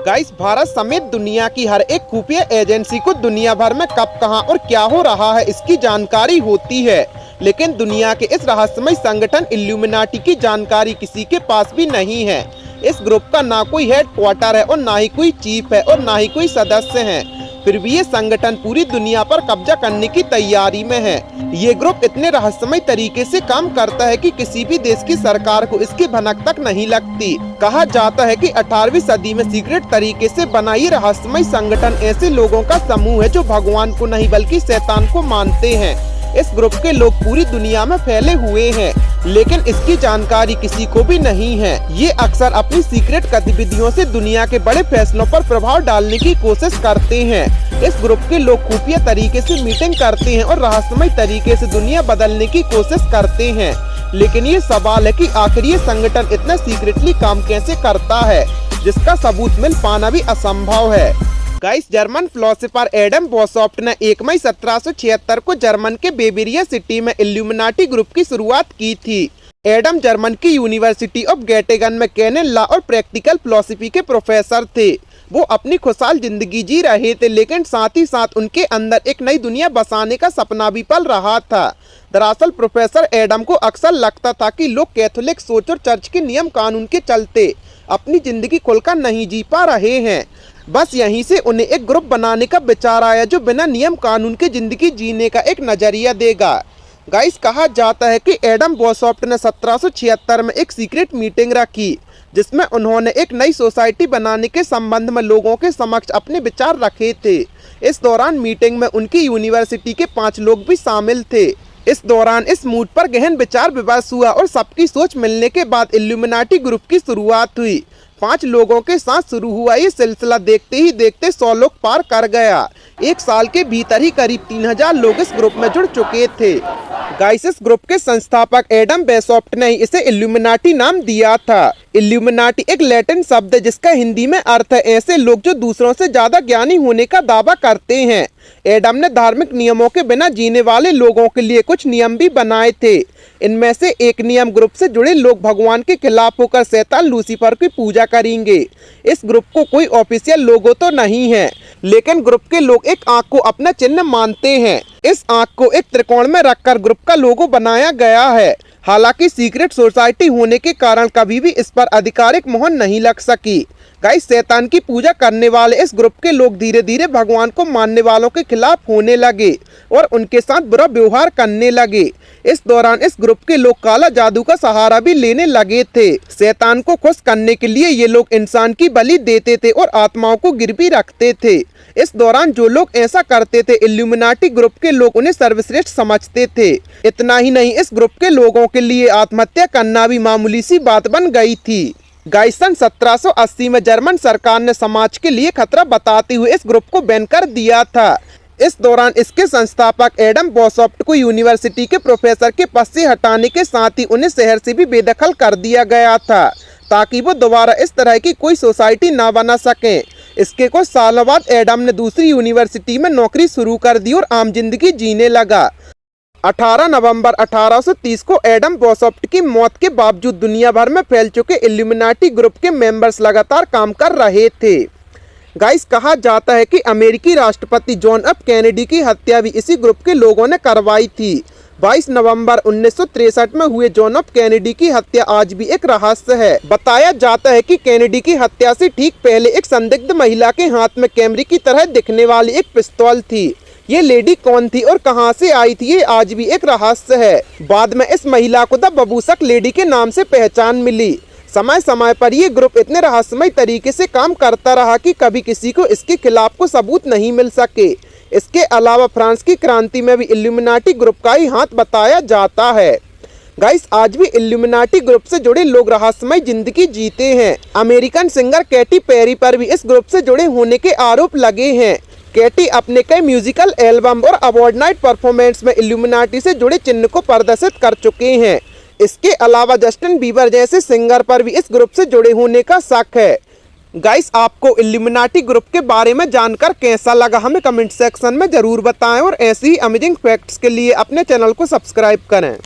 Guys, Bharat समेत दुनिया की हर एक खुफिया एजेंसी को दुनिया भर में कब, कहां और क्या हो रहा है इसकी जानकारी होती है, लेकिन दुनिया के इस रहस्यमय संगठन इल्यूमिनाटी की जानकारी किसी के पास भी नहीं है। इस ग्रुप का ना कोई हेडक्वार्टर है और ना ही कोई चीफ है और ना ही कोई सदस्य है। फिर भी ये संगठन पूरी दुनिया पर कब्जा करने की तैयारी में है। ये ग्रुप इतने रहस्यमय तरीके से काम करता है कि किसी भी देश की सरकार को इसकी भनक तक नहीं लगती। कहा जाता है कि 18वीं सदी में सीक्रेट तरीके से बना ये रहस्यमय संगठन ऐसे लोगों का समूह है जो भगवान को नहीं बल्कि शैतान को मानते हैं। इस ग्रुप के लोग पूरी दुनिया में फैले हुए हैं, लेकिन इसकी जानकारी किसी को भी नहीं है। ये अक्सर अपनी सीक्रेट गतिविधियों से दुनिया के बड़े फैसलों पर प्रभाव डालने की कोशिश करते हैं। इस ग्रुप के लोग खुफिया तरीके से मीटिंग करते हैं और रहस्यमय तरीके से दुनिया बदलने की कोशिश करते हैं। लेकिन ये सवाल है कि आखिर ये संगठन इतना सीक्रेटली काम कैसे करता है, जिसका सबूत मिल पाना भी असंभव है। गाइस, जर्मन फिलोसोफर एडम बोसॉफ्ट ने 1 मई 1776 को जर्मन के बेवेरिया सिटी में इल्यूमिनाटी ग्रुप की शुरुआत की थी। एडम जर्मन की यूनिवर्सिटी ऑफ गेटेगन में कैनन लॉ और प्रैक्टिकल फिलोसफी के प्रोफेसर थे। वो अपनी खुशहाल जिंदगी जी रहे थे, लेकिन साथ ही साथ उनके अंदर एक नई दुनिया बसाने का सपना भी पल रहा था। दरअसल प्रोफेसर एडम को अक्सर लगता था कि लोग कैथोलिक सोच और चर्च के नियम कानून के चलते अपनी जिंदगी खुलकर नहीं जी पा रहे हैं। बस यहीं से उन्हें एक ग्रुप बनाने का विचार आया जो बिना नियम कानून के जिंदगी जीने का एक नजरिया देगा। गाइस, कहा जाता है कि एडम बोसॉफ्ट ने 1776 में एक सीक्रेट मीटिंग रखी, जिसमें उन्होंने एक नई सोसाइटी बनाने के संबंध में लोगों के समक्ष अपने विचार रखे थे। इस दौरान मीटिंग में उनकी यूनिवर्सिटी के 5 लोग भी शामिल थे। इस दौरान इस मूड पर गहन विचार विमर्श हुआ और सबकी सोच मिलने के बाद इल्यूमिनाटी ग्रुप की शुरुआत हुई। 5 लोगों के साथ शुरू हुआ ये सिलसिला देखते ही देखते 100 लोग पार कर गया। 1 साल के भीतर ही करीब 3000 लोग इस ग्रुप में जुड़ चुके थे। गाइस, इस ग्रुप के संस्थापक एडम बोसॉफ्ट ने इसे इल्यूमिनाटी नाम दिया था। इल्यूमिनाटी एक लैटिन शब्द है जिसका हिंदी में अर्थ है ऐसे लोग जो दूसरों से ज्यादा ज्ञानी होने का दावा करते हैं। एडम ने धार्मिक नियमों के बिना जीने वाले लोगों के लिए कुछ नियम भी बनाए थे। इनमें से एक नियम, ग्रुप से जुड़े लोग भगवान के खिलाफ होकर शैतान लूसीफर की पूजा करेंगे। इस ग्रुप को कोई ऑफिशियल लोगो तो नहीं है, लेकिन ग्रुप के लोग एक आंख को अपना चिन्ह मानते हैं। इस आंख को एक त्रिकोण में रखकर ग्रुप का लोगो बनाया गया है। हालांकि सीक्रेट सोसाइटी होने के कारण कभी भी इस पर आधिकारिक मोहर नहीं लग सकी। गाइस, शैतान की पूजा करने वाले इस ग्रुप के लोग धीरे धीरे भगवान को मानने वालों के खिलाफ होने लगे और उनके साथ बुरा व्यवहार करने लगे। इस दौरान इस ग्रुप के लोग काला जादू का सहारा भी लेने लगे थे। शैतान को खुश करने के लिए ये लोग इंसान की बलि देते थे और आत्माओं को गिरवी रखते थे। इस दौरान जो लोग ऐसा करते थे, इल्यूमिनाटी ग्रुप के लोग उन्हें सर्वश्रेष्ठ समझते थे। इतना ही नहीं, इस ग्रुप के लोगों के लिए आत्महत्या करना भी मामूली सी बात बन गई थी। गाइस, सन 1780 में जर्मन सरकार ने समाज के लिए खतरा बताते हुए इस ग्रुप को बैन कर दिया था। इस दौरान इसके संस्थापक एडम बोसॉफ्ट को यूनिवर्सिटी के प्रोफेसर के पद से हटाने के साथ ही उन्हें शहर से भी बेदखल कर दिया गया था, ताकि वो दोबारा इस तरह की कोई सोसाइटी ना बना सके। इसके कुछ सालों बाद एडम ने दूसरी यूनिवर्सिटी में नौकरी शुरू कर दी और आम जिंदगी जीने लगा। 18 नवंबर 1830 को एडम बोसॉफ्ट की मौत के बावजूद दुनिया भर में फैल चुके इल्यूमिनाटी ग्रुप के मेंबर्स लगातार काम कर रहे थे। गाइस, कहा जाता है कि अमेरिकी राष्ट्रपति जॉन एफ कैनेडी की हत्या भी इसी ग्रुप के लोगों ने करवाई थी। 22 नवंबर 1963 में हुए जॉन एफ कैनेडी की हत्या आज भी एक रहस्य है। बताया जाता है कि कैनेडी की हत्या से ठीक पहले एक संदिग्ध महिला के हाथ में कैमरे की तरह दिखने वाली एक पिस्तौल थी। ये लेडी कौन थी और कहां से आई थी, ये आज भी एक रहस्य है। बाद में इस महिला को द बबूसक लेडी के नाम से पहचान मिली। समय समय पर ये ग्रुप इतने रहस्यमय तरीके से काम करता रहा कि कभी किसी को इसके खिलाफ को सबूत नहीं मिल सके। इसके अलावा फ्रांस की क्रांति में भी इल्यूमिनाटी ग्रुप का ही हाथ बताया जाता है। गाइस, आज भी इल्यूमिनाटी ग्रुप से जुड़े लोग रहस्यमय जिंदगी जीते हैं। अमेरिकन सिंगर कैटी पेरी पर भी इस ग्रुप से जुड़े होने के आरोप लगे हैं। कैटी अपने कई म्यूजिकल एल्बम और अवार्ड नाइट परफॉर्मेंस में इल्यूमिनाटी से जुड़े चिन्ह को प्रदर्शित कर चुके हैं। इसके अलावा जस्टिन बीबर जैसे सिंगर पर भी इस ग्रुप से जुड़े होने का शक है। गाइस, आपको इल्यूमिनाटी ग्रुप के बारे में जानकर कैसा लगा, हमें कमेंट सेक्शन में जरूर बताएं और ऐसी ही अमेजिंग फैक्ट्स के लिए अपने चैनल को सब्सक्राइब करें।